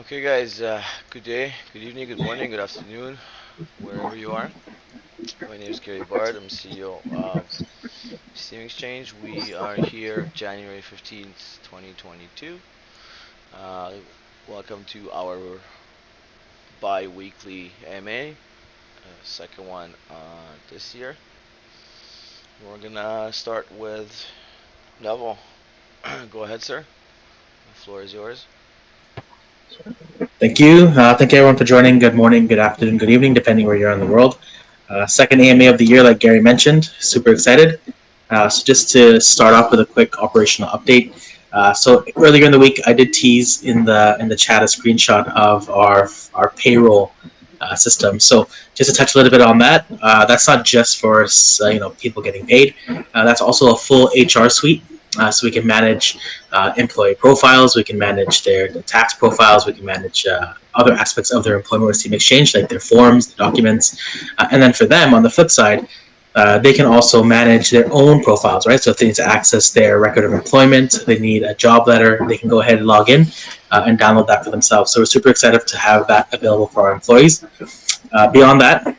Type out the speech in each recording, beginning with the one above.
Okay, guys, good day, good evening, good morning, good afternoon, wherever you are. My name is Gary Bard. I'm CEO of Steam Exchange. We are here January 15th, 2022. Uh, Welcome to our bi weekly AMA, second one this year. We're gonna start with Neville. Go ahead, sir. The floor is yours. Thank you. Thank you everyone for joining. Good morning, good afternoon, good evening, depending where you're in the world. Second AMA of the year, like Gary mentioned. Super excited. So just to start off with a quick operational update. So earlier in the week, I did tease in the chat a screenshot of our payroll system. So just to touch a little bit on that, that's not just for people getting paid. That's also a full HR suite. So we can manage employee profiles, we can manage their tax profiles, we can manage other aspects of their employment with Steam Exchange, like their forms, the documents, and then for them on the flip side, they can also manage their own profiles, right? So if they need to access their record of employment, they need a job letter, they can go ahead and log in and download that for themselves. So we're super excited to have that available for our employees. Beyond that,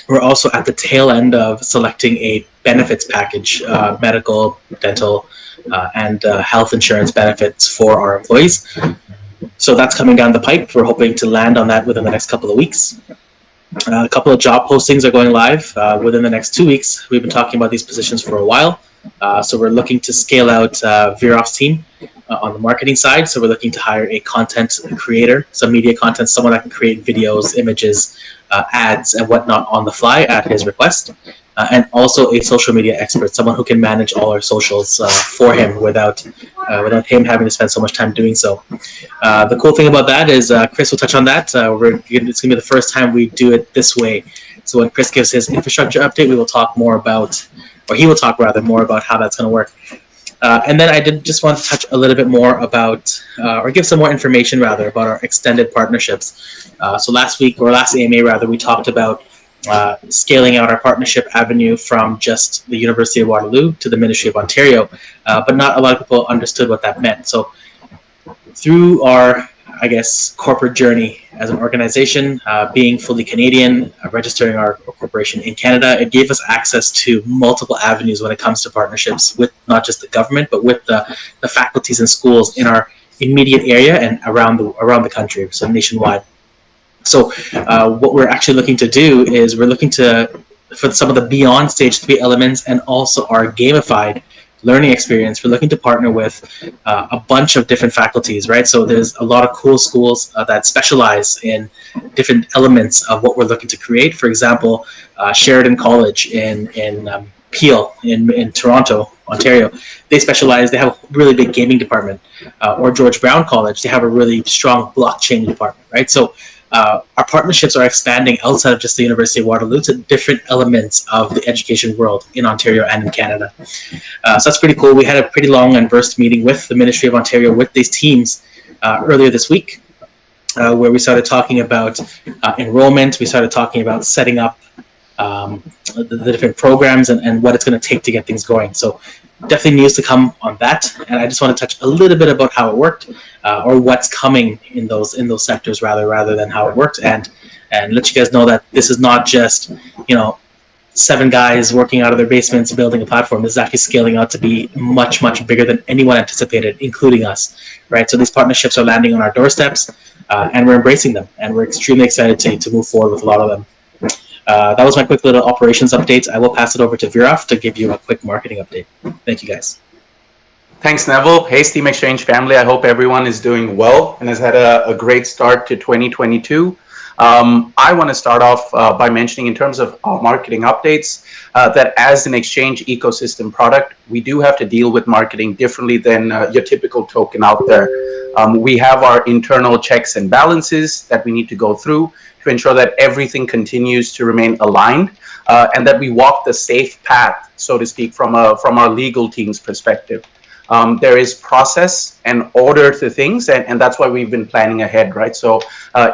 we're also at the tail end of selecting a benefits package, medical, dental, and health insurance benefits for our employees. So that's coming down the pipe. We're hoping to land on that within the next couple of weeks. A couple of job postings are going live within the next 2 weeks. We've been talking about these positions for a while. So we're looking to scale out Viraf's team on the marketing side. So we're looking to hire a content creator, some media content, someone that can create videos, images, ads, and whatnot on the fly at his request. And also a social media expert, someone who can manage all our socials for him without him having to spend so much time doing so. The cool thing about that is Chris will touch on that. It's going to be the first time we do it this way. So when Chris gives his infrastructure update, we will talk more about, or he will talk rather more about how that's going to work. And then I did just want to touch a little bit more about, or give some more information rather, about our extended partnerships. So last week, or last AMA rather, we talked about scaling out our partnership avenue from just the University of Waterloo to the Ministry of Ontario, but not a lot of people understood what that meant. So through our, I guess, corporate journey as an organization, being fully Canadian, registering our corporation in Canada, it gave us access to multiple avenues when it comes to partnerships with not just the government, but with the faculties and schools in our immediate area and around the country, so nationwide. So what we're actually looking to do is we're looking to, for some of the beyond stage 3 elements and also our gamified learning experience, we're looking to partner with a bunch of different faculties, right? So there's a lot of cool schools that specialize in different elements of what we're looking to create. For example, Sheridan College in Peel in Toronto, Ontario, they specialize, they have a really big gaming department. Or George Brown College, they have a really strong blockchain department, right? So our partnerships are expanding outside of just the University of Waterloo to different elements of the education world in Ontario and in Canada. So that's pretty cool. We had a pretty long and versed meeting with the Ministry of Ontario with these teams earlier this week, where we started talking about enrollment. We started talking about setting up the different programs and what it's going to take to get things going. So definitely news to come on that. And I just want to touch a little bit about how it worked, or what's coming in those sectors rather than how it worked, and let you guys know that this is not just, 7 guys working out of their basements building a platform. This is actually scaling out to be much bigger than anyone anticipated, including us, right? So these partnerships are landing on our doorsteps, and we're embracing them, and we're extremely excited to move forward with a lot of them. That was my quick little operations updates. I will pass it over to Viraf to give you a quick marketing update. Thank you, guys. Thanks, Neville. Hey, Steam Exchange family. I hope everyone is doing well and has had a great start to 2022. I want to start off by mentioning, in terms of our marketing updates, that as an exchange ecosystem product, we do have to deal with marketing differently than your typical token out there. We have our internal checks and balances that we need to go through to ensure that everything continues to remain aligned, and that we walk the safe path, so to speak, from our legal team's perspective. There is process and order to things, and that's why we've been planning ahead, right? So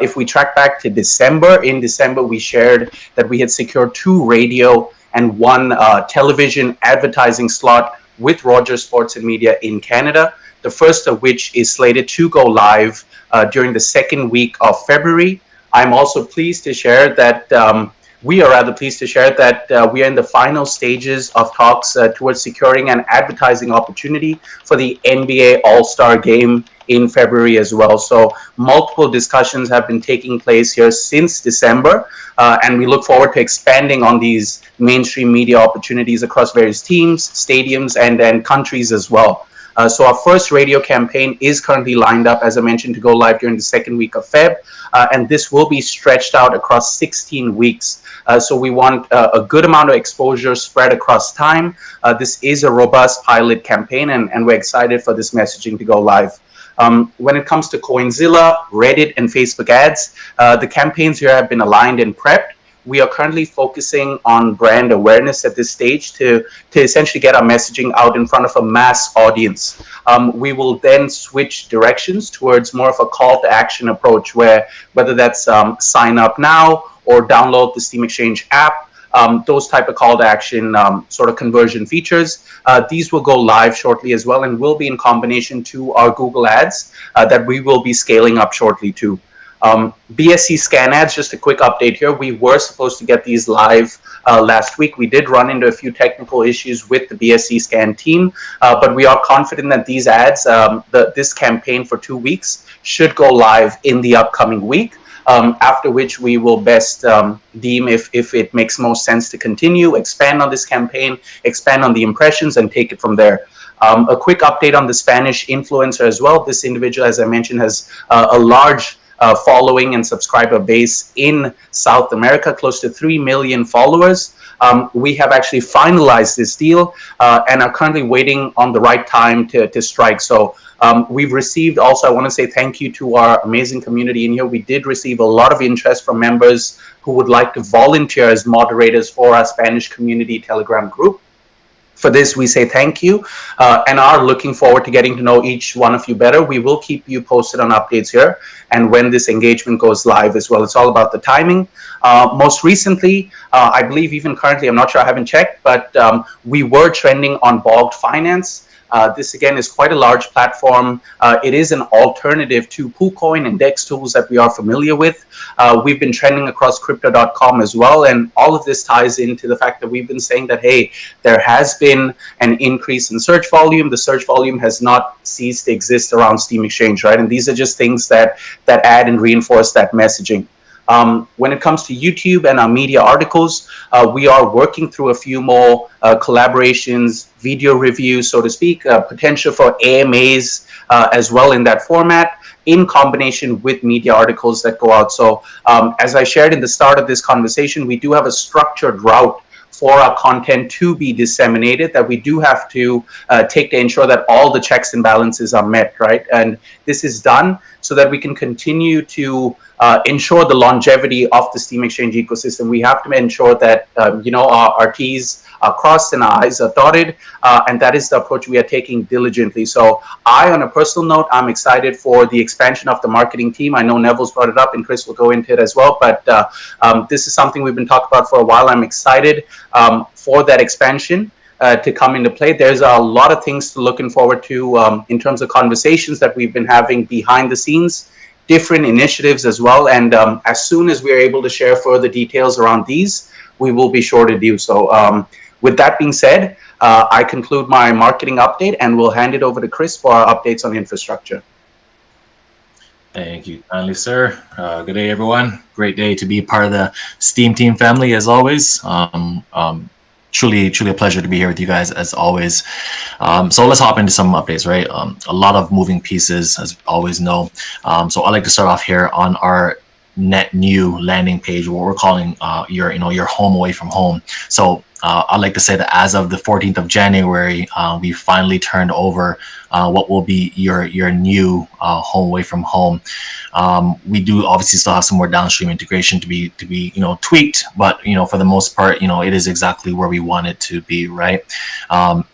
if we track back to December, in December we shared that we had secured 2 radio and 1 television advertising slot with Rogers Sports and Media in Canada. the first of which is slated to go live during the second week of February. I'm also pleased to share that we are rather pleased to share that we are in the final stages of talks towards securing an advertising opportunity for the NBA All-Star Game in February as well. So multiple discussions have been taking place here since December, and we look forward to expanding on these mainstream media opportunities across various teams, stadiums, and countries as well. So our first radio campaign is currently lined up, as I mentioned, to go live during the second week of Feb, and this will be stretched out across 16 weeks. So we want a good amount of exposure spread across time. This is a robust pilot campaign, and we're excited for this messaging to go live. When it comes to Coinzilla, Reddit, and Facebook ads, the campaigns here have been aligned and prepped. We are currently focusing on brand awareness at this stage to essentially get our messaging out in front of a mass audience. We will then switch directions towards more of a call to action approach, where whether that's sign up now or download the Steam Exchange app, those type of call to action sort of conversion features. These will go live shortly as well, and will be in combination to our Google ads that we will be scaling up shortly too. BSC scan ads, just a quick update here. We were supposed to get these live last week. We did run into a few technical issues with the BSC scan team, but we are confident that these ads, this campaign for 2 weeks, should go live in the upcoming week. After which we will best deem if it makes most sense to continue, expand on this campaign, expand on the impressions, and take it from there. A quick update on the Spanish influencer as well. This individual, as I mentioned, has a large following and subscriber base in South America, close to 3 million followers. We have actually finalized this deal and are currently waiting on the right time to strike. So we've received also, I want to say thank you to our amazing community in here. We did receive a lot of interest from members who would like to volunteer as moderators for our Spanish community Telegram group. For this, we say thank you and are looking forward to getting to know each one of you better. We will keep you posted on updates here and when this engagement goes live as well. It's all about the timing. Most recently, I believe even currently, I'm not sure, I haven't checked, but we were trending on Bogged Finance. This again is quite a large platform. It is an alternative to KuCoin and DEX tools that we are familiar with. We've been trending across crypto.com as well, and all of this ties into the fact that we've been saying that, hey, there has been an increase in search volume. The search volume has not ceased to exist around Steam Exchange, right? And these are just things that add and reinforce that messaging. When it comes to YouTube and our media articles, we are working through a few more collaborations, video reviews, so to speak, potential for AMAs as well in that format, in combination with media articles that go out. So as I shared in the start of this conversation, we do have a structured route for our content to be disseminated that we do have to take to ensure that all the checks and balances are met, right? And this is done so that we can continue to ensure the longevity of the Steam Exchange ecosystem. We have to ensure that our T's are crossed and our I's are dotted, and that is the approach we are taking diligently. So on a personal note, I'm excited for the expansion of the marketing team. I know Neville's brought it up, and Chris will go into it as well, but this is something we've been talking about for a while. I'm excited for that expansion to come into play. There's a lot of things to looking forward to in terms of conversations that we've been having behind the scenes, different initiatives as well. And as soon as we're able to share further details around these, we will be sure to do so. With that being said, I conclude my marketing update and we'll hand it over to Chris for our updates on infrastructure. Thank you kindly, sir. Good day, everyone. Great day to be part of the Steam Team family, as always. Truly a pleasure to be here with you guys, as always. So let's hop into some updates, right? A lot of moving pieces, as we always know. So I'd like to start off here on our net new landing page, what we're calling your home away from home. So I'd like to say that as of the 14th of January, we finally turned over what will be your new home away from home. We do obviously still have some more downstream integration to be tweaked, but for the most part, it is exactly where we want it to be, right?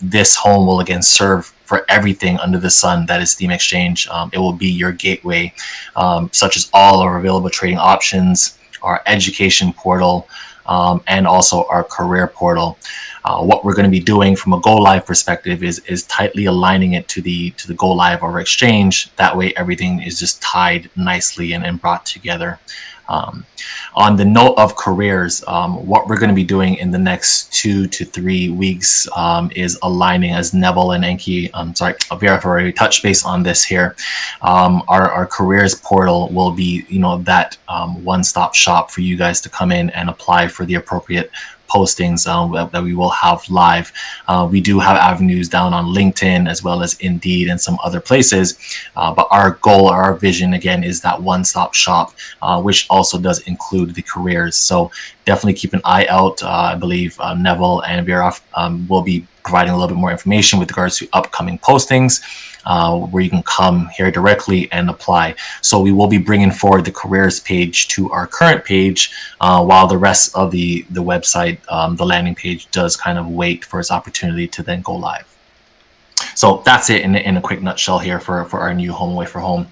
This home will again serve for everything under the sun that is Steam Exchange. It will be your gateway, such as all our available trading options, our education portal, and also our career portal. What we're going to be doing from a go live perspective is tightly aligning it to the go live of our exchange. That way, everything is just tied nicely and brought together. Um, on the note of careers, what we're going to be doing in the next 2 to 3 weeks is aligning, as Neville and Enki, Viraf already touched base on this here. Our careers portal will be, that one-stop shop for you guys to come in and apply for the appropriate postings that we will have live. We do have avenues down on LinkedIn as well as Indeed and some other places. But our goal, our vision, again, is that one-stop shop, which also does include the careers. So definitely keep an eye out. I believe Neville and Viraf will be providing a little bit more information with regards to upcoming postings. Where you can come here directly and apply. So we will be bringing forward the careers page to our current page, while the rest of the website, the landing page, does kind of wait for its opportunity to then go live. So that's it in a quick nutshell here for our new home away for home.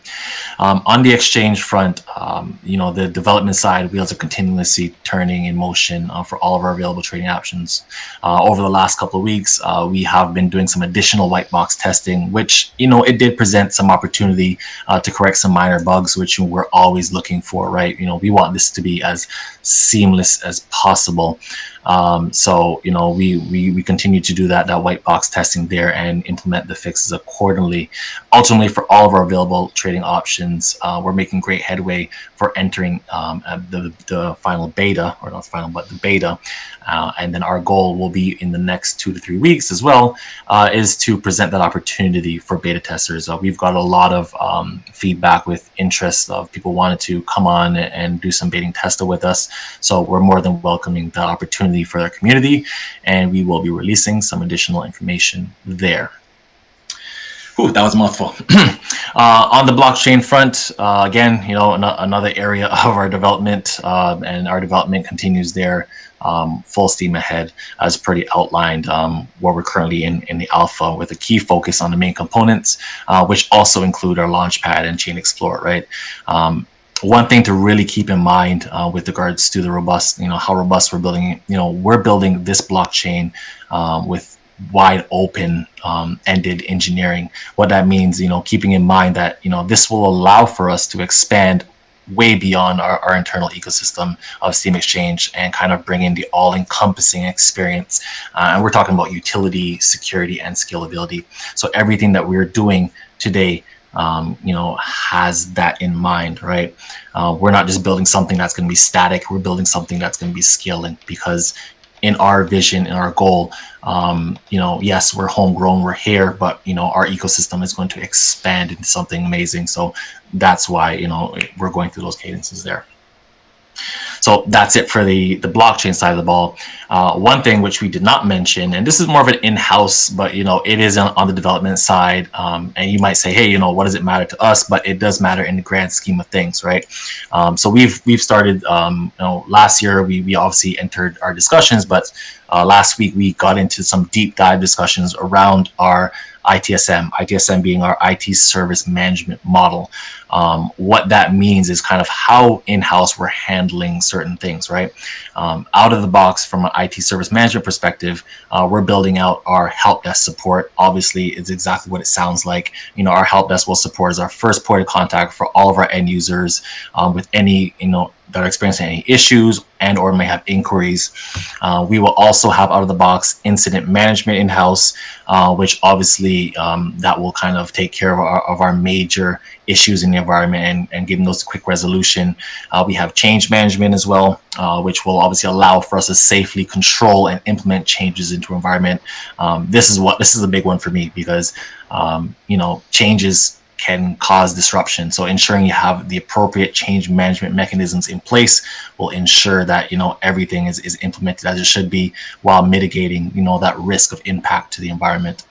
On the exchange front, the development side wheels are continuously turning in motion for all of our available trading options. Over the last couple of weeks, we have been doing some additional white box testing, which, it did present some opportunity to correct some minor bugs, which we're always looking for, right? We want this to be as seamless as possible. So we continue to do that white box testing there and implement the fixes accordingly. Ultimately, for all of our available trading options, we're making great headway for entering the final beta, or not final, but the beta. And then our goal will be in the next 2 to 3 weeks as well, is to present that opportunity for beta testers. We've got a lot of feedback with interest of people wanting to come on and do some beta tester with us. So we're more than welcoming that opportunity for our community, and we will be releasing some additional information there. Ooh, that was a mouthful. On the blockchain front, again, another area of our development, and our development continues there, full steam ahead, as pretty outlined, where we're currently in the alpha, with a key focus on the main components, which also include our launchpad and chain explorer, right? One thing to really keep in mind with regards to the robust, how robust we're building, we're building this blockchain with wide open ended engineering. What that means, keeping in mind that, this will allow for us to expand way beyond our internal ecosystem of Steam Exchange and kind of bring in the all-encompassing experience. And we're talking about utility, security, and scalability. So everything that we're doing today, has that in mind, right? We're not just building something that's going to be static. We're building something that's going to be scaling, because in our vision, in our goal, yes, we're homegrown, we're here, but our ecosystem is going to expand into something amazing. So that's why we're going through those cadences there. So that's it for the blockchain side of the ball. One thing which we did not mention, and this is more of an in-house, but it is on the development side. And you might say, hey, what does it matter to us? But it does matter in the grand scheme of things, right? So we've started. Last year we obviously entered our discussions, but last week we got into some deep dive discussions around our ITSM being our IT service management model. What that means is kind of how in-house we're handling certain things, right? Out of the box from an IT service management perspective, we're building out our help desk support. Obviously, it's exactly what it sounds like. Our help desk will support as our first point of contact for all of our end users with any, that are experiencing any issues and or may have inquiries. We will also have out of the box incident management in-house, which obviously that will kind of take care of our major issues in the environment and giving those quick resolution. We have change management as well, which will obviously allow for us to safely control and implement changes into environment. This is a big one for me, because changes can cause disruption. So ensuring you have the appropriate change management mechanisms in place will ensure that everything is implemented as it should be, while mitigating that risk of impact to the environment.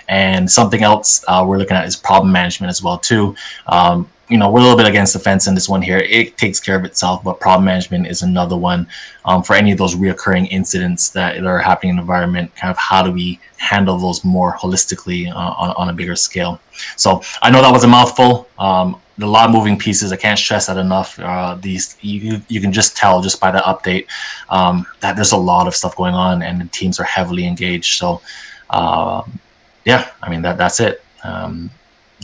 And something else we're looking at is problem management as well too. We're a little bit against the fence in this one here. It takes care of itself, but problem management is another one for any of those reoccurring incidents that are happening in the environment. Kind of how do we handle those more holistically on a bigger scale? So I know that was a mouthful. a lot of moving pieces. I can't stress that enough. These you can just tell just by the update that there's a lot of stuff going on, and the teams are heavily engaged. So, yeah, I mean that's it.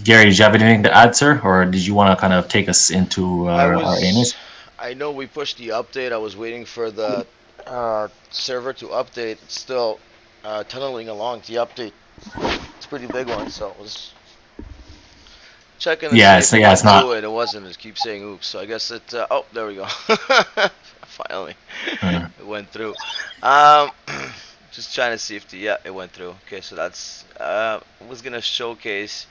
Gary, did you have anything to add, sir, or did you want to kind of take us into I our was, AMAs? I know we pushed the update. I was waiting for the server to update. It's still tunneling along. The update, it's a pretty big one, so I was checking to see Yeah, if so it yeah, went it's not. through, and it wasn't. It keeps saying oops. So I guess it. Oh, there we go. Finally, Uh, it went through. Um, just trying to see if the yeah, it went through. Okay, so that's I was gonna showcase.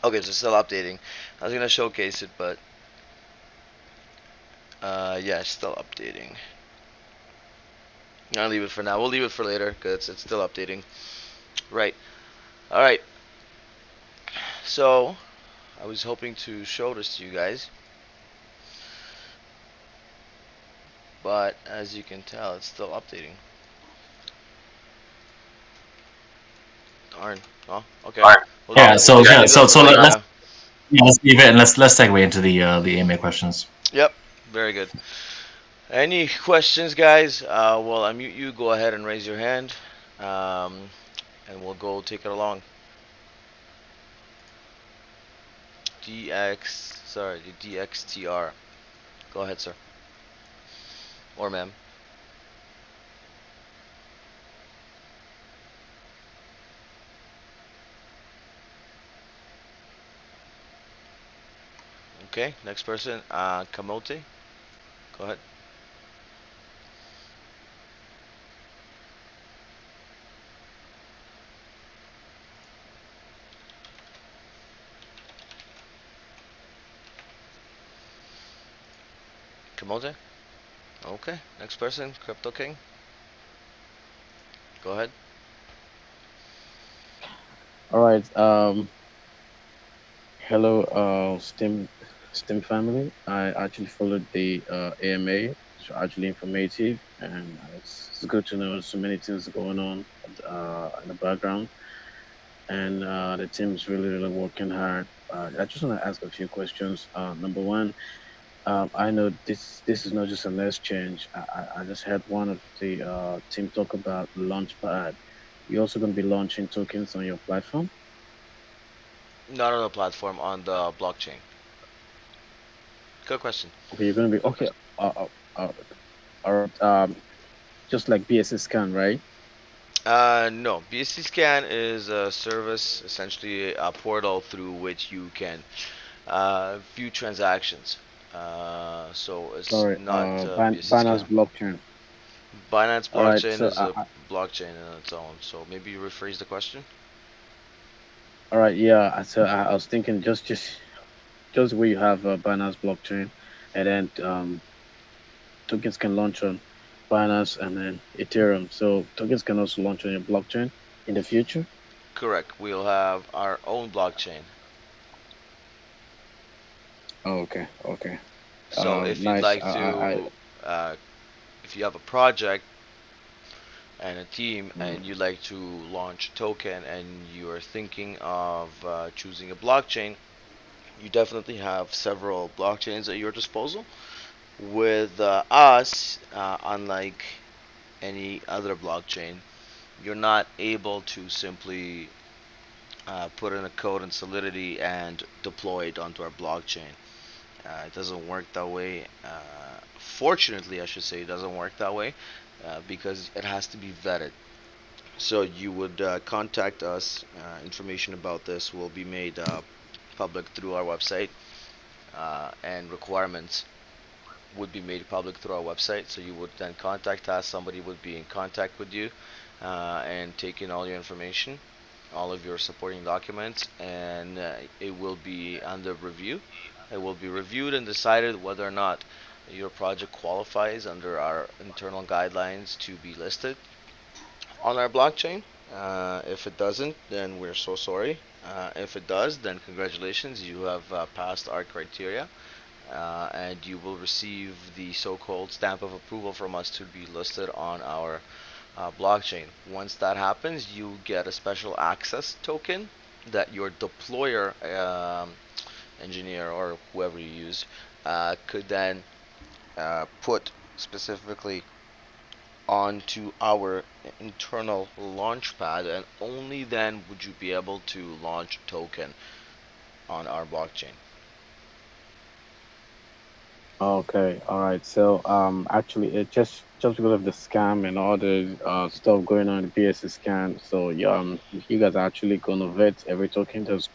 Okay, so it's still updating. I was gonna showcase it, but yeah, it's still updating. I'll leave it for now. We'll leave it for later because it's still updating. Right. All right. So I was hoping to show this to you guys, but as you can tell, it's still updating. Darn. Oh, okay. We'll yeah, we'll so just yeah, leave that for let, later. let's Yeah. yeah, let's leave it and let's segue into the AMA questions. Yep. Very good. Any questions, guys? Well, unmute you. Go ahead and raise your hand, um, and we'll go take it along. DX. Sorry, the DXTR. Go ahead, sir. Or ma'am. Okay. Next person. Kamote. Go ahead. Kamote. Okay. Next person. Crypto King. Go ahead. All right. Hello, STEM family. I actually followed the AMA. It's actually informative, and it's good to know so many things going on in the background, and the team's really working hard. I just want to ask a few questions. Number one, I know this is not just a less change. I just had one of the team talk about Launchpad. You're also going to be launching tokens on your platform. Not on the platform, on the blockchain. Good question. Okay, you're going to be Good okay. question. Uh, all right. Just like BSS scan, right? No, BSC Scan is a service, essentially a portal through which you can view transactions. So it's Sorry. not BSC Binance Scan. blockchain. Binance All right. blockchain So, is a blockchain in its own. So maybe you rephrase the question. all right. Yeah. I was thinking just where you have Binance blockchain, and then tokens can launch on Binance and then Ethereum. So tokens can also launch on your blockchain in the future. Correct. We'll have our own blockchain. Oh, okay. Okay. So if you'd Nice. like to, uh, if you have a project and a team Mm, and you'd like to launch a token and you are thinking of choosing a blockchain, you definitely have several blockchains at your disposal. With us, unlike any other blockchain, you're not able to simply put in a code in Solidity and deploy it onto our blockchain. It doesn't work that way. Fortunately, I should say, it doesn't work that way because it has to be vetted. So you would contact us. Information about this will be made public through our website, and requirements would be made public through our website. So you would then contact us. Somebody would be in contact with you and take in all your information, all of your supporting documents, and it will be under review. It will be reviewed and decided whether or not your project qualifies under our internal guidelines to be listed on our blockchain. If it doesn't, then we're so sorry. If it does, then congratulations, you have passed our criteria, and you will receive the so-called stamp of approval from us to be listed on our blockchain. Once that happens, you get a special access token that your deployer engineer or whoever you use could then put specifically onto our internal launchpad, and only then would you be able to launch a token on our blockchain. Okay, all right. So, actually, it just because of the scam and all the stuff going on, the BSC scam. So, yeah, you guys are actually gonna vet every token that's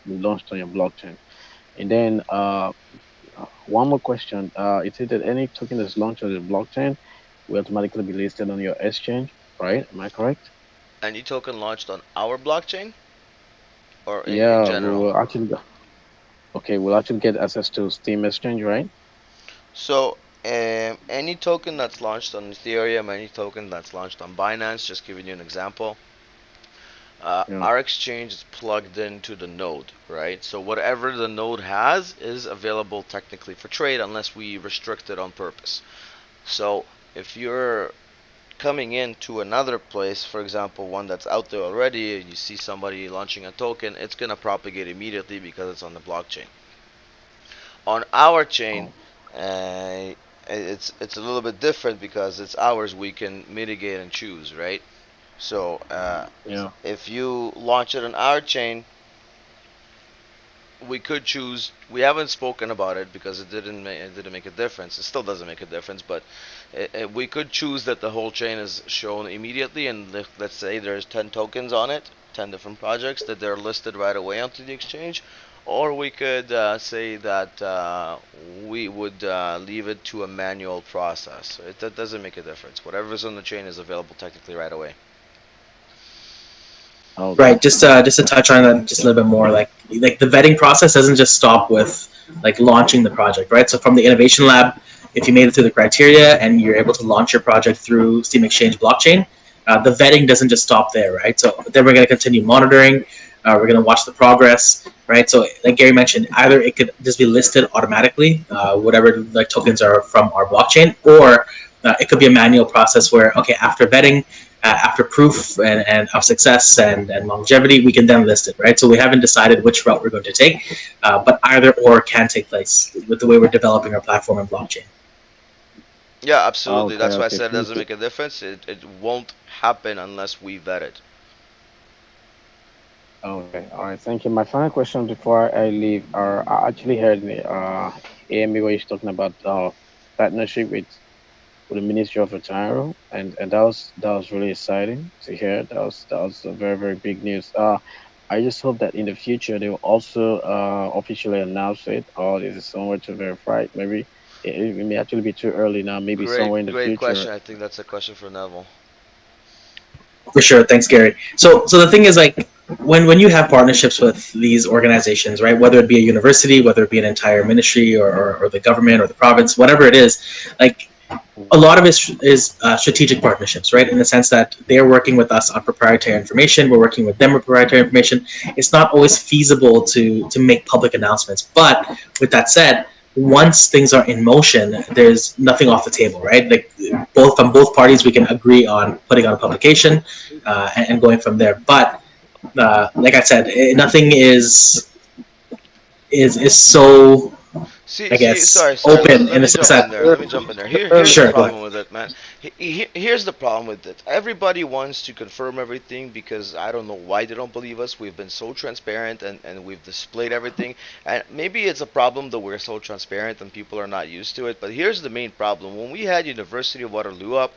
launched on your blockchain. And then, one more question. It said that any token that's launched on the blockchain will automatically be listed on your exchange, right? Am I correct? Any token launched on our blockchain or in Yeah, we general? will actually. Okay, we'll actually get access to Steam Exchange, right? So, any token that's launched on Ethereum, any token that's launched on Binance, just giving you an example, Yeah. our exchange is plugged into the node, right? So, whatever the node has is available technically for trade unless we restrict it on purpose. So, if you're coming into another place, for example, one that's out there already, and you see somebody launching a token, it's going to propagate immediately because it's on the blockchain. On our chain, Oh, it's a little bit different because it's ours. We can mitigate and choose, right? So yeah. if you launch it on our chain, we could choose. We haven't spoken about it because it didn't make a difference. It still doesn't make a difference, but we could choose that the whole chain is shown immediately, and let's say there's 10 tokens on it, 10 different projects that they're listed right away onto the exchange, or we could say that we would leave it to a manual process. So that doesn't make a difference. Whatever's on the chain is available technically right away. Right. Okay. Just to touch on that just a little bit more, like the vetting process doesn't just stop with like launching the project, right? So from the innovation lab, if you made it through the criteria and you're able to launch your project through Steam Exchange blockchain, the vetting doesn't just stop there, right? So then we're going to continue monitoring. We're going to watch the progress, right? So like Gary mentioned, either it could just be listed automatically, whatever like tokens are from our blockchain, or it could be a manual process where okay, after vetting, after proof and of success and longevity, we can then list it, right? So we haven't decided which route we're going to take, but either or can take place with the way we're developing our platform and blockchain. Yeah, absolutely. Okay. That's why I Okay. said it Thank doesn't you. make a difference. It won't happen unless we vet it. Okay. All right. Thank you. My final question before I leave are I actually heard the AMA where he's talking about partnership with the Ministry of Ontario, and that was really exciting to hear. That was a very very big news. I just hope that in the future they will also officially announce it, or is it somewhere to verify it? Maybe it may actually be too early now. Maybe somewhere in the Great future. question. I think that's a question for Neville. For sure. Thanks, Gary. So the thing is, like, when you have partnerships with these organizations, right? Whether it be a university, whether it be an entire ministry, or the government or the province, whatever it is, like a lot of it is strategic partnerships, right? In the sense that they're working with us on proprietary information, we're working with them with proprietary information. It's not always feasible to make public announcements. But with that said, once things are in motion, there's nothing off the table, right? Like both from both parties, we can agree on putting on a publication and going from there. But like I said, nothing is so, I Sorry, guess, sorry. open Let in the me sense jump in that there. Let me jump in there. Here's the sure, go ahead. problem with it, man. Here's the problem with it. Everybody wants to confirm everything because I don't know why they don't believe us. We've been so transparent and we've displayed everything. And maybe it's a problem that we're so transparent and people are not used to it. But here's the main problem. When we had University of Waterloo up,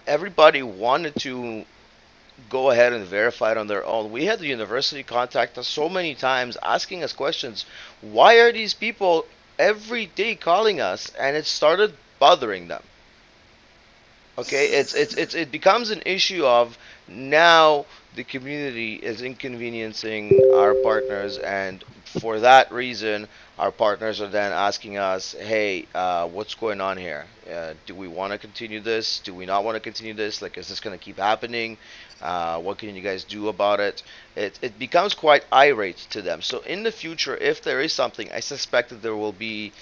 everybody wanted to go ahead and verify it on their own. We had the university contact us so many times asking us questions. Why are these people every day calling us? And it started bothering them. Okay, it becomes an issue of now the community is inconveniencing our partners, and for that reason, our partners are then asking us, "Hey, what's going on here? Do we want to continue this? Do we not want to continue this? Like, is this going to keep happening? What can you guys do about it?" It becomes quite irate to them. So in the future, if there is something, I suspect that there will be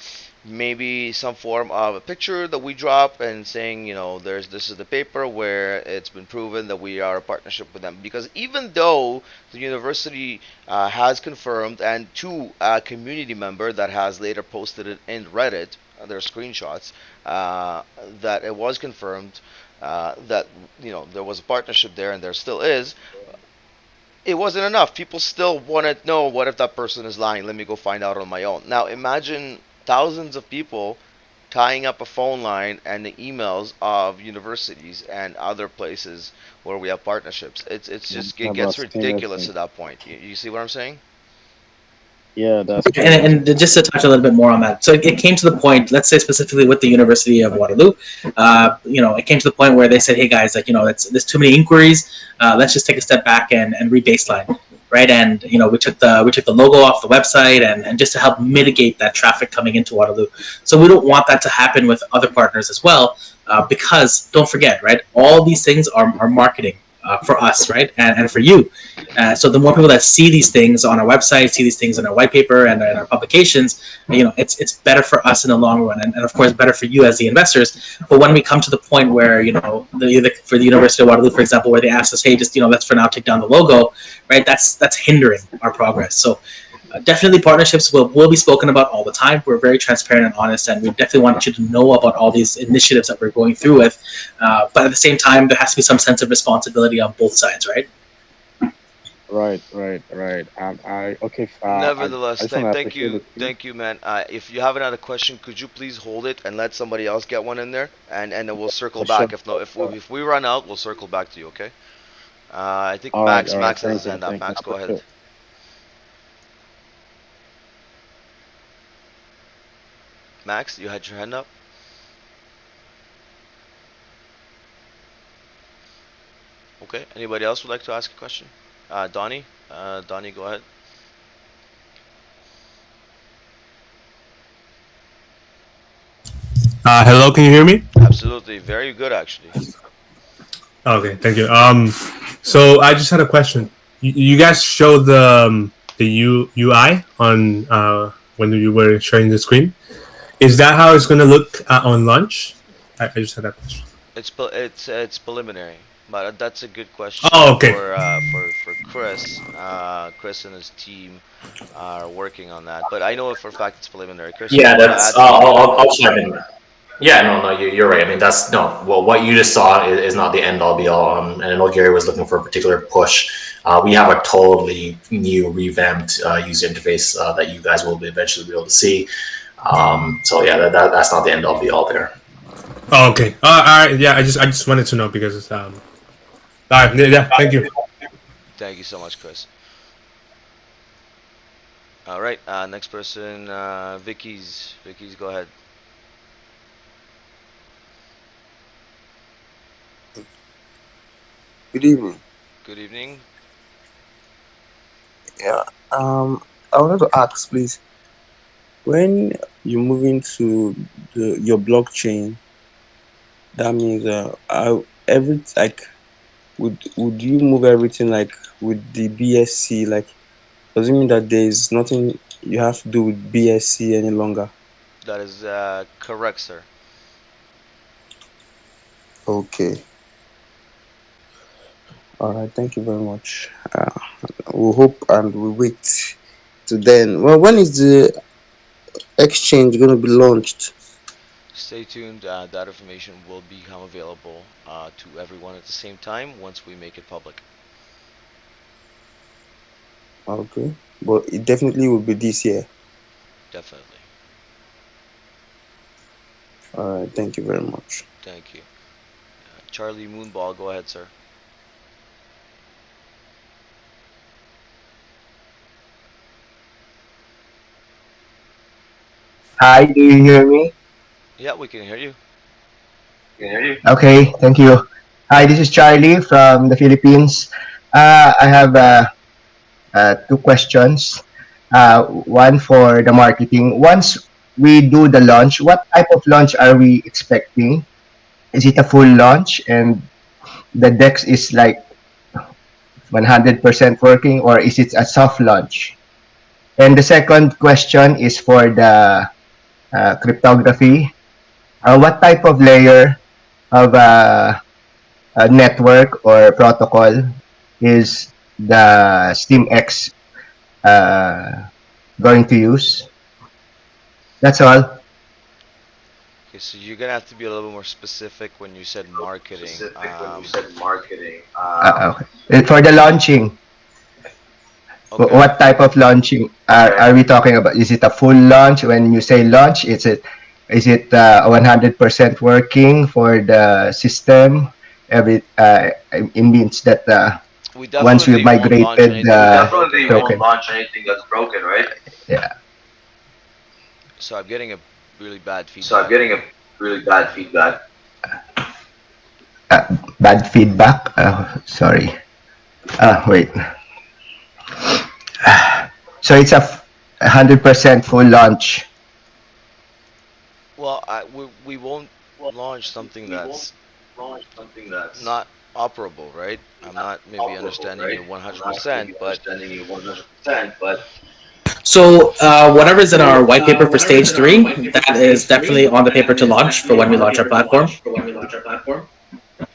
maybe some form of a picture that we drop and saying, there's this is the paper where it's been proven that we are a partnership with them. Because even though the university has confirmed, and to a community member that has later posted it in Reddit, their screenshots, uh, that it was confirmed that there was a partnership there, and there still is, it wasn't enough. People still want to know, what if that person is lying? Let me go find out on my own. Now imagine thousands of people tying up a phone line and the emails of universities and other places where we have partnerships. It's just, it About gets Steam ridiculous Exchange. at that point. You see what I'm saying? Yeah, that's true. That's And just to touch a little bit more on that, so it came to the point. Let's say specifically with the University of Waterloo, it came to the point where they said, "Hey guys, like there's too many inquiries. Let's just take a step back and re-baseline, right?" And we took the logo off the website and just to help mitigate that traffic coming into Waterloo. So we don't want that to happen with other partners as well, because don't forget, right? All these things are marketing for us, right, and for you. So the more people that see these things on our website, see these things in our white paper and in our publications, it's better for us in the long run, and of course better for you as the investors. But when we come to the point where for the University of Waterloo, for example, where they ask us, hey, just let's for now take down the logo, right? That's hindering our progress. So definitely partnerships will be spoken about all the time. We're very transparent and honest, and we definitely want you to know about all these initiatives that we're going through with. But at the same time, there has to be some sense of responsibility on both sides, right? right, right, right. I okay. I Nevertheless, just want to thank appreciate you, the team. thank you, man. If you have another question, could you please hold it and let somebody else get one in there, and then we'll circle For sure. back. If no, if we run out, we'll circle back to you. Okay? I think All right, Max all right. Max has his Thank you, hand up. thank you. Max, I go ahead. appreciate it. Max, you had your hand up. Okay. Anybody else would like to ask a question? Donnie. Donnie, go ahead. Hello, can you hear me? Absolutely. Very good, actually. Okay, thank you. So I just had a question. You guys showed the UI on when you were sharing the screen. Is that how it's gonna look on launch? I just had that question. It's preliminary, but that's a good question Oh, okay. for Chris. Chris and his team are working on that, but I know for a fact it's preliminary. Chris, you Yeah, want to that's. add something? I'll chime in. Yeah, no, you're right. I mean, that's no. Well, what you just saw is not the end all be all. And I know Gary was looking for a particular push. We have a totally new, revamped user interface that you guys will eventually be able to see. So yeah, that's not the end all be all there. Oh, okay. All right. Yeah, I just wanted to know because all right. Yeah. Thank you. Thank you so much, Chris. All right, next person, Vicky's. Vicky's, go ahead. Good evening. Good evening. Yeah. I wanted to ask, please, when you move into your blockchain, that means every like would you move everything like with the BSC? Like, does it mean that there is nothing you have to do with BSC any longer? That is correct, sir. Okay. All right. Thank you very much. We hope and we wait to then. Well, when is the exchange going to be launched? Stay tuned. That information will become available to everyone at the same time once we make it public. Okay. But it definitely will be this year. Definitely. All right. Thank you very much. Thank you. Charlie Moonball, go ahead, sir. Hi, do you hear me? Yeah, we can hear you. Okay, thank you. Hi, this is Charlie from the Philippines. I have two questions. One for the marketing. Once we do the launch, what type of launch are we expecting? Is it a full launch and the DEX is like 100% working, or is it a soft launch? And the second question is for the cryptography. What type of layer of a network or protocol is the SteamX uh, going to use? That's all. Okay, so you're gonna have to be a little bit more specific when you said marketing. Okay. For the launching, Okay. what type of launching are we talking about? Is it a full launch? When you say launch, is it 100% working for the system? It means that We once we definitely won't launch migrated anything that's the broken, right? token, yeah, So I'm getting a really bad feedback. bad feedback. Sorry. Wait. So it's a 100% full launch. Well, we won't launch something that's not operable, right? I'm not maybe understanding you 100%, but So whatever's in our white paper for stage three, that is definitely on the paper to launch for when we launch our platform.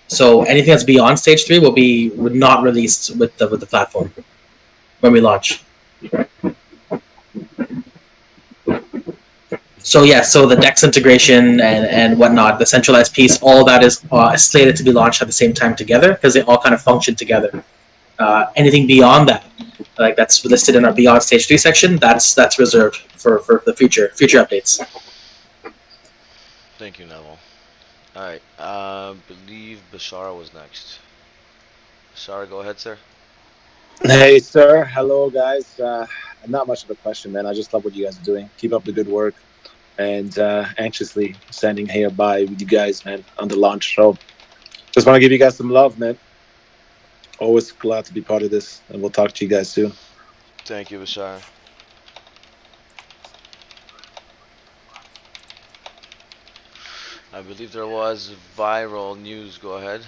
So anything that's beyond stage three will be not released with the platform when we launch. So yeah, so the DEX integration and whatnot, the centralized piece, all that is slated to be launched at the same time together because they all kind of function together. Anything beyond that, like that's listed in our beyond stage three section, that's reserved for the future updates. thank you, Neville. All right. Believe Bashara was next. Bashara, go ahead, sir. Hey, sir. Hello, guys. Not much of a question, man. I just love what you guys are doing. Keep up the good work. And anxiously standing here by with you guys, man, on the launch. So just want to give you guys some love, man. Always glad to be part of this. And we'll talk to you guys soon. Thank you, Bashara. I believe there was viral news. Go ahead.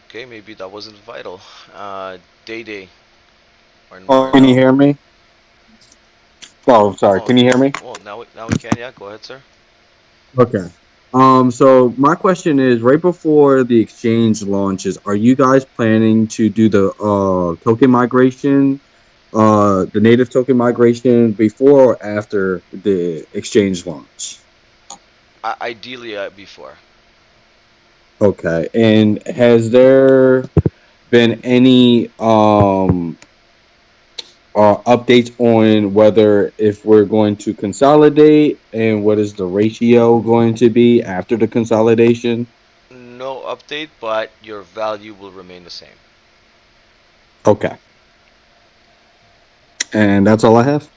Okay, maybe that wasn't vital. Day Day or Oh, can you Marnell. hear me? Oh, sorry. Oh, Can you hear me? well, now we can. Yeah, go ahead, sir. Okay. So my question is, right before the exchange launches, are you guys planning to do the token migration, the native token migration before or after the exchange launch? Ideally, before. Okay. And has there been any updates on whether if we're going to consolidate and what is the ratio going to be after the consolidation? No update, but your value will remain the same. Okay. And that's all I have.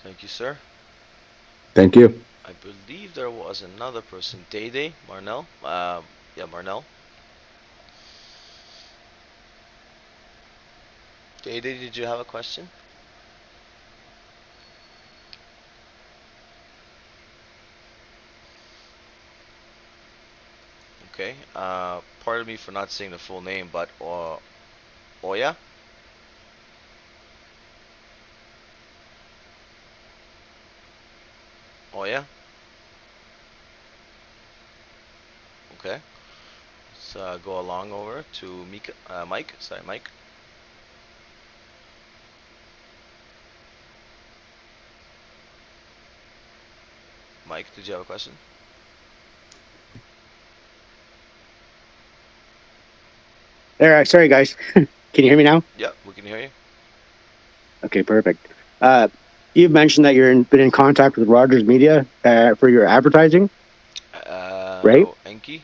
Thank you, sir. Thank you. I believe there was another person. Day Day, Marnell. Yeah, Marnell. Day Day, did you have a question? Okay. Pardon me for not saying the full name, but Oya. Oya. Okay. Let's go along over to Mika, Mike. Sorry, Mike. Mike, did you have a question? There, sorry guys. Can you hear me now? Yep, we can hear you. Okay, perfect. You've mentioned that been in contact with Rogers Media for your advertising, right? No, Enki.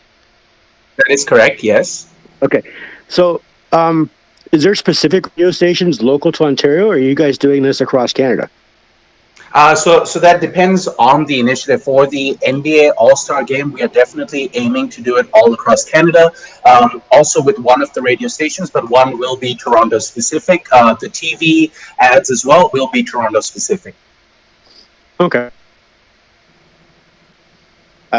That is correct, yes. Okay, so is there specific radio stations local to Ontario, or are you guys doing this across Canada? So that depends on the initiative. For the NBA All Star Game, we are definitely aiming to do it all across Canada. Also with one of the radio stations, but one will be Toronto specific. The TV ads as well will be Toronto specific. Okay.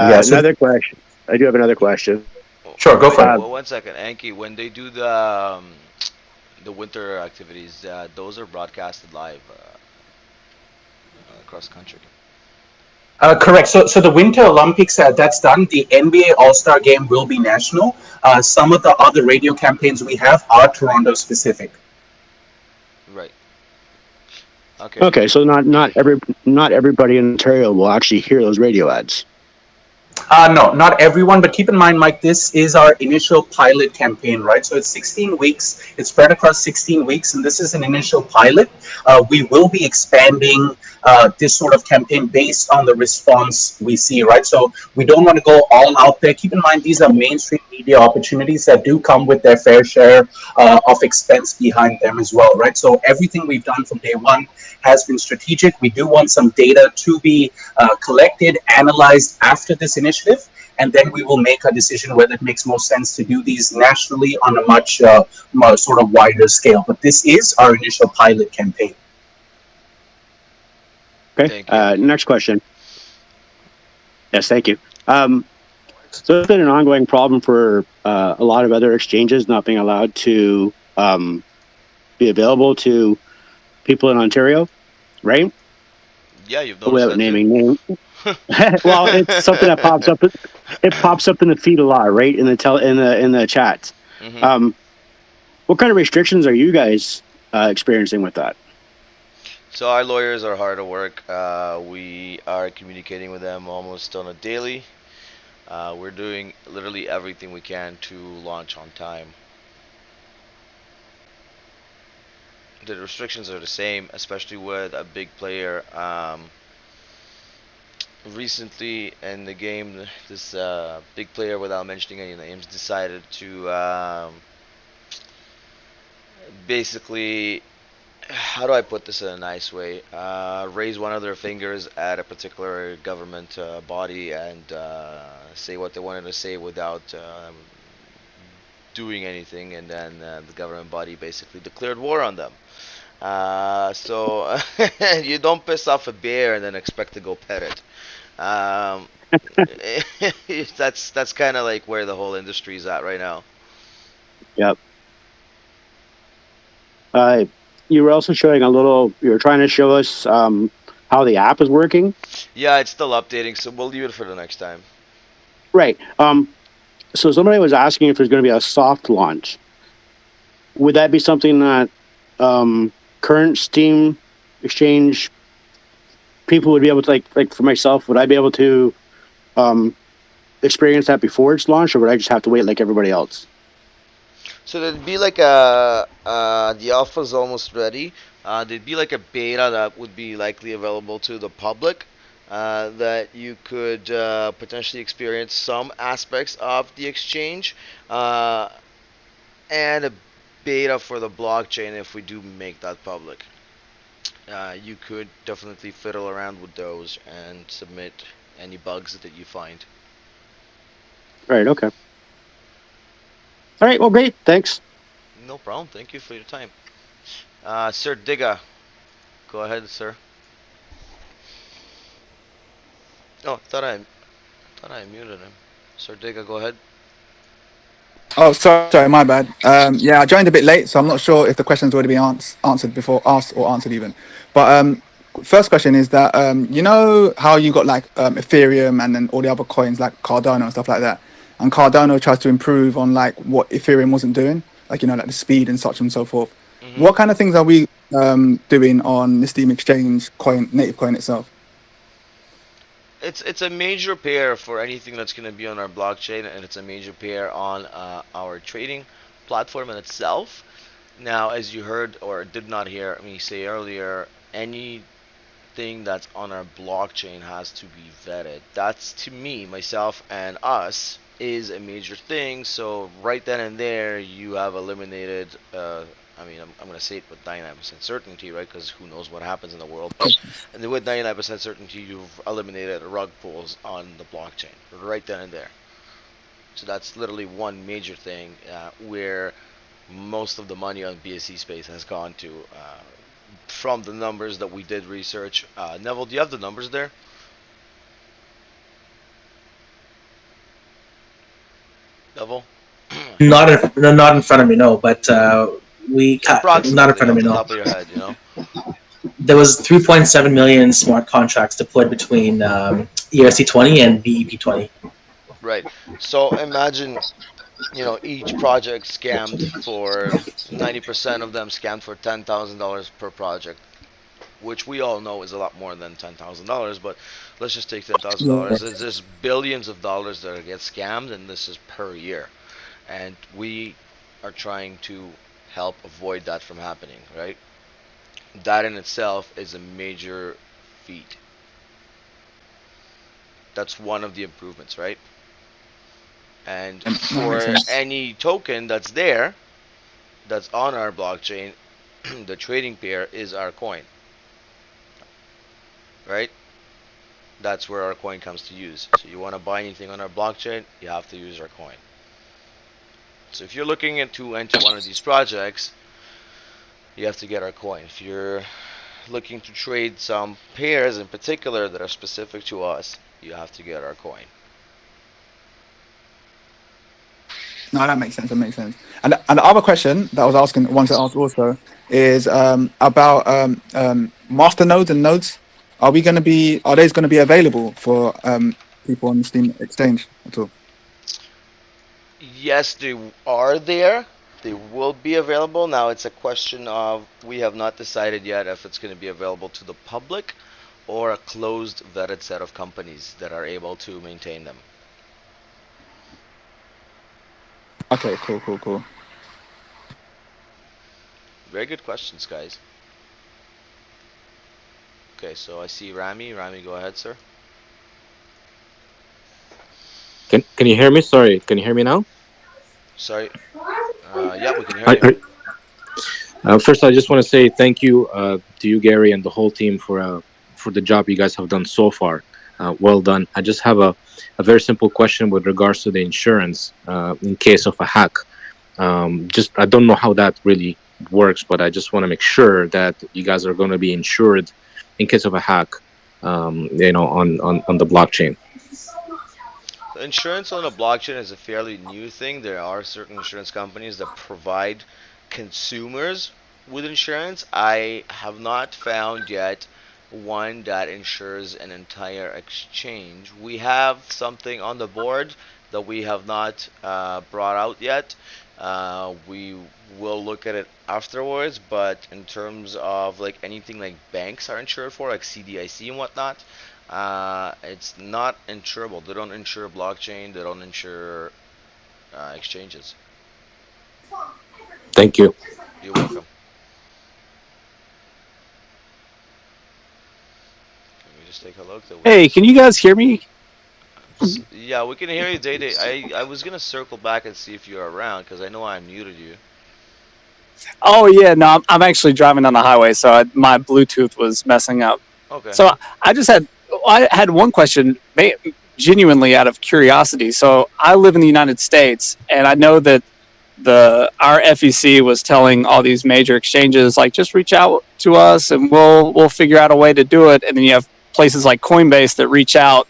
Yes, sir. Another question. I do have another question. Oh, Sure, go wait, for it. well, 1 second, Enki. When they do the winter activities, those are broadcasted live across the country. Correct. So the Winter Olympics, that's done. The NBA All Star Game will be national. Some of the other radio campaigns we have are Toronto specific. Right. Okay. Okay, so not everybody in Ontario will actually hear those radio ads. No, not everyone, but keep in mind, Mike, this is our initial pilot campaign, right? So it's 16 weeks. It's spread across 16 weeks, and this is an initial pilot. We will be expanding this sort of campaign based on the response we see, right? So we don't want to go all out there. Keep in mind, these are mainstream media opportunities that do come with their fair share of expense behind them as well, right? So everything we've done from day one has been strategic. We do want some data to be collected, analyzed after this initiative, and then we will make a decision whether it makes more sense to do these nationally on a much more sort of wider scale. But this is our initial pilot campaign. Okay. Thank you. Next question. Yes, thank you. So it's been an ongoing problem for a lot of other exchanges not being allowed to be available to people in Ontario, right? Yeah, you've noticed Without that too. naming names. Well, it's something that pops up. It pops up in the feed a lot, right? In the chats. Hmm. What kind of restrictions are you guys experiencing with that? So our lawyers are hard at work. We are communicating with them almost on a daily. We're doing literally everything we can to launch on time. The restrictions are the same, especially with a big player. Recently in the game, this big player, without mentioning any names, decided to basically, how do I put this in a nice way? Raise one of their fingers at a particular government body and say what they wanted to say without doing anything, and then the government body basically declared war on them. So you don't piss off a bear and then expect to go pet it. Um, that's kind of like where the whole industry is at right now. Yep. You were also showing a little. You were trying to show us how the app is working. Yeah, it's still updating, so we'll leave it for the next time. Right. So somebody was asking if there's going to be a soft launch. Would that be something that current Steam Exchange people would be able to like for myself? Would I be able to experience that before it's launched, or would I just have to wait like everybody else? So there'd be like a the alpha's almost ready. There'd be like a beta that would be likely available to the public. That you could potentially experience some aspects of the exchange, and a beta for the blockchain if we do make that public. You could definitely fiddle around with those and submit any bugs that you find. Right. Okay. All right. Well, great. Thanks. No problem. Thank you for your time. Sir Digga, go ahead, sir. Oh, thought I muted him. Sir Digga, go ahead. Oh, sorry, my bad. Yeah, I joined a bit late, so I'm not sure if the question's already been answered before, asked or answered even. But first question is that you know how you got like Ethereum and then all the other coins like Cardano and stuff like that, and Cardano tries to improve on like what Ethereum wasn't doing, like you know like the speed and such and so forth. Hmm. What kind of things are we doing on the Steam Exchange coin, native coin itself? It's a major pair for anything that's going to be on our blockchain, and it's a major pair on our trading platform in itself. Now, as you heard or did not hear me say earlier, anything that's on our blockchain has to be vetted. That's to me, myself, and us is a major thing. So right then and there, you have eliminated. I mean, I'm going to say it with 99% certainty, right? Because who knows what happens in the world. But and then with 99% certainty, you've eliminated rug pulls on the blockchain right then and there. So that's literally one major thing where most of the money on BSC space has gone to from the numbers that we did research. Neville, do you have the numbers there? Neville? Not in front of me, no. But We not in Approximately, front of off me, the no. top of your head, you know? There was 3.7 million smart contracts deployed between ERC 20 and BEP 20. Right. So imagine, each project scammed for 90% of them scammed for $10,000 per project, which we all know is a lot more than $10,000, but let's just take Yeah. $10,000. There's billions of dollars that get scammed, and this is per year. And we are trying to help avoid that from happening, right? That in itself is a major feat. That's one of the improvements, right? And That makes for sense. any token that's there, that's on our blockchain, the trading pair is our coin, right? That's where our coin comes to use. So you want to buy anything on our blockchain, you have to use our coin. So if you're looking into enter one of these projects, you have to get our coin. If you're looking to trade some pairs in particular that are specific to us, you have to get our coin. No, that makes sense. That makes sense. And the other question that I was asking, ones that asked also, is about master nodes and nodes. Are we going to be? Are these going to be available for people on the Steam exchange at all? Yes, they are there. They will be available. Now it's a question of we have not decided yet if it's going to be available to the public or a closed vetted set of companies that are able to maintain them. Okay, cool, cool, cool. Very good questions, guys. Okay, so I see Rami. Rami, go ahead, sir. Can you hear me? Sorry, can you hear me now? Sorry. Yeah, we can hear I, you. I, First, I just want to say thank you to you, Gary, and the whole team for the job you guys have done so far. Well done. I just have a very simple question with regards to the insurance in case of a hack. Just I don't know how that really works, but I just want to make sure that you guys are going to be insured in case of a hack. On the blockchain. Insurance on a blockchain is a fairly new thing. There are certain insurance companies that provide consumers with insurance. I have not found yet one that insures an entire exchange. We have something on the board that we have not brought out yet. We will look at it afterwards, but in terms of like anything like banks are insured for, like CDIC and whatnot, it's not insurable. They don't insure blockchain. They don't insure exchanges. Thank you. You're welcome. Let me just take a look. That we Hey, can you guys hear me? Yeah, we can hear you, Day Day. I was gonna circle back and see if you're around because I know I muted you. Oh yeah, no, I'm actually driving on the highway, so my Bluetooth was messing up. Okay. So I had one question, genuinely out of curiosity. So I live in the United States, and I know that the our FEC was telling all these major exchanges like just reach out to us and we'll figure out a way to do it. And then you have places like Coinbase that reach out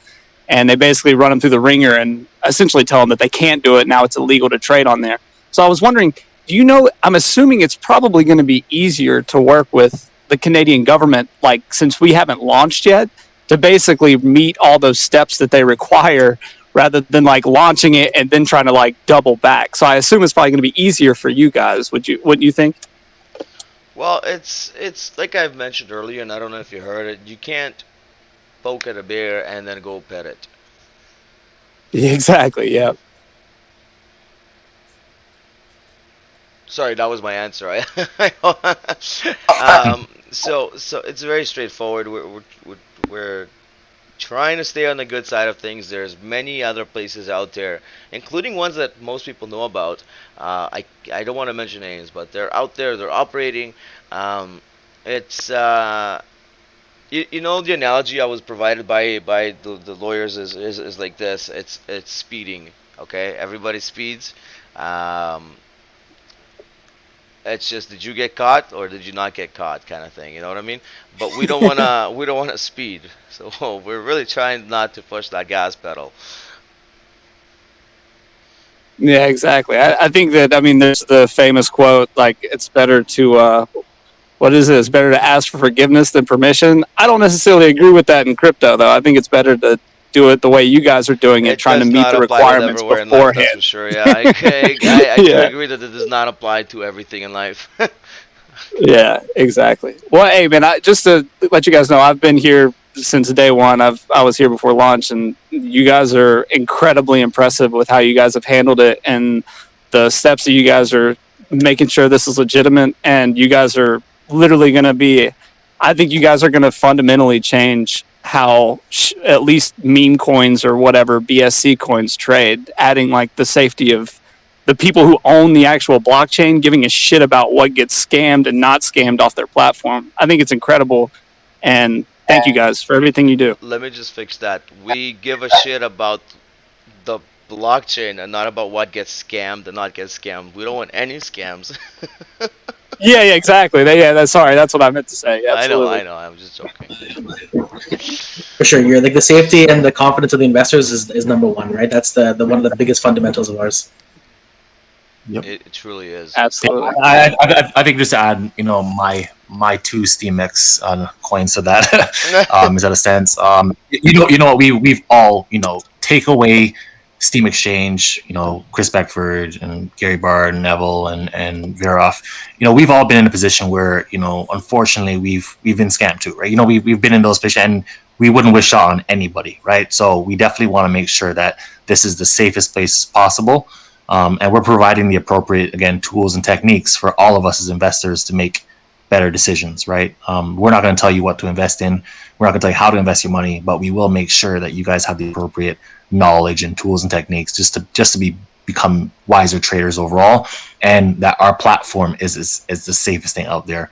and they basically run them through the ringer and essentially tell them that they can't do it. Now it's illegal to trade on there. So I was wondering, do you know? I'm assuming it's probably going to be easier to work with the Canadian government, like since we haven't launched yet, to basically meet all those steps that they require rather than like launching it and then trying to like double back. So I assume it's probably going to be easier for you guys. Wouldn't you think? Well, it's like I've mentioned earlier, and I don't know if you heard it. You can't poke at a bear and then go pet it. Exactly. Yeah. Sorry, that was my answer. So it's very straightforward. We're trying to stay on the good side of things. There's many other places out there, including ones that most people know about. I don't want to mention names, but they're out there. They're operating. It's you know the analogy I was provided by the lawyers is like this. It's speeding. Okay, everybody speeds. Um, it's just did you get caught or did you not get caught kind of thing. You know what I mean? But we don't wanna speed. So we're really trying not to push that gas pedal. Yeah, exactly. I think that, I mean, there's the famous quote, like, it's better to, what is it? It's better to ask for forgiveness than permission. I don't necessarily agree with that in crypto, though. I think it's better to do it the way you guys are doing it, It trying to does meet not the apply with requirements everywhere in life, that's for beforehand. sure. Yeah, I do Yeah. agree that it does not apply to everything in life. Yeah, exactly. Well, hey, man, just to let you guys know, I've been here since day one. I was here before launch, and you guys are incredibly impressive with how you guys have handled it and the steps that you guys are making sure this is legitimate. And you guys are literally going to be, I think you guys are going to fundamentally change how at least meme coins or whatever BSC coins trade, adding like the safety of the people who own the actual blockchain giving a shit about what gets scammed and not scammed off their platform. I think it's incredible. And thank you guys for everything you do. Let me just fix that. We give a shit about the blockchain and not about what gets scammed and not gets scammed. We don't want any scams. Yeah, yeah, exactly. Sorry, that's what I meant to say. I Absolutely. know. I'm just joking. For sure, you're like the safety and the confidence of the investors is number one, right? That's the one of the biggest fundamentals of ours. Yep. It truly is. Absolutely. I think just to add, my two SteamX coins to that, is that a sense. You know what we've all take away Steam Exchange. Chris Beckford and Gary Bard and Neville and Viraf. We've all been in a position where unfortunately we've been scammed too, right? We've been in those positions and we wouldn't wish that on anybody, right? So we definitely want to make sure that this is the safest place possible. And we're providing the appropriate, again, tools and techniques for all of us as investors to make better decisions, right? We're not going to tell you what to invest in. We're not going to tell you how to invest your money, but we will make sure that you guys have the appropriate knowledge and tools and techniques just to become wiser traders overall, and that our platform is the safest thing out there.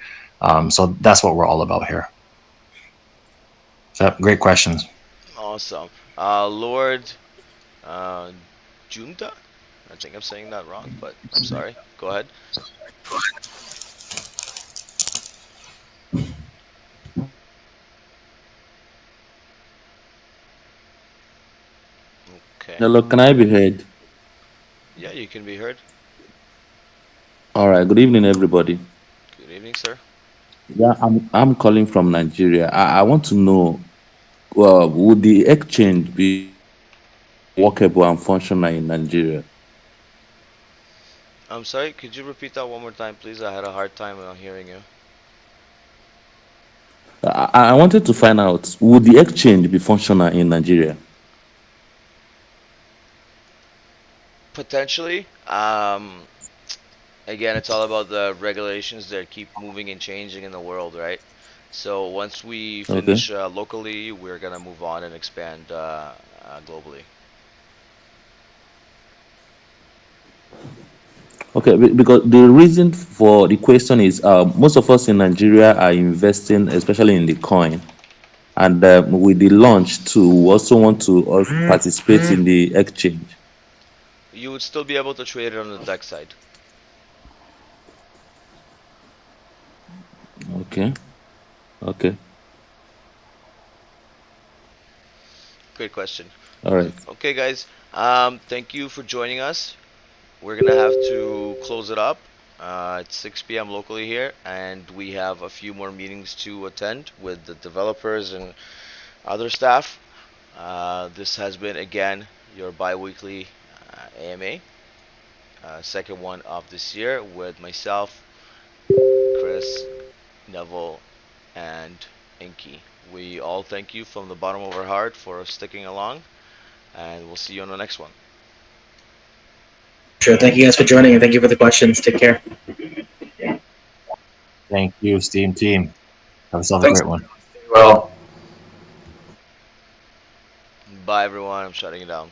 So that's what we're all about here. So great questions. Awesome. Lord uh, Junta? I think I'm saying that wrong, but I'm sorry. Go ahead. Okay. Hello, can I be heard? Yeah, you can be heard. All right. Good evening, everybody. Good evening, sir. Yeah, I'm calling from Nigeria. I want to know, would the exchange be workable and functional in Nigeria? I'm sorry, could you repeat that one more time, please? I had a hard time hearing you. I wanted to find out, would the exchange be functional in Nigeria? Potentially. Again, it's all about the regulations that keep moving and changing in the world, right? So once we Okay. finish locally, we're gonna move on and expand globally. Okay, because the reason for the question is most of us in Nigeria are investing, especially in the coin. And with the launch too, we also want to also participate in the exchange. You would still be able to trade it on the deck side. Okay. Okay. Great question. All right. Okay, guys. Thank you for joining us. We're gonna have to close it up. It's 6 p.m. locally here, and we have a few more meetings to attend with the developers and other staff. This has been again your bi-weekly AMA, second one of this year with myself, Chris, Neville, and Inky. We all thank you from the bottom of our heart for sticking along, and we'll see you on the next one. Sure. Thank you guys for joining and thank you for the questions. Take care. Thank you, Steam team. Have yourself a Thanks. great one. Well. Bye, everyone. I'm shutting it down.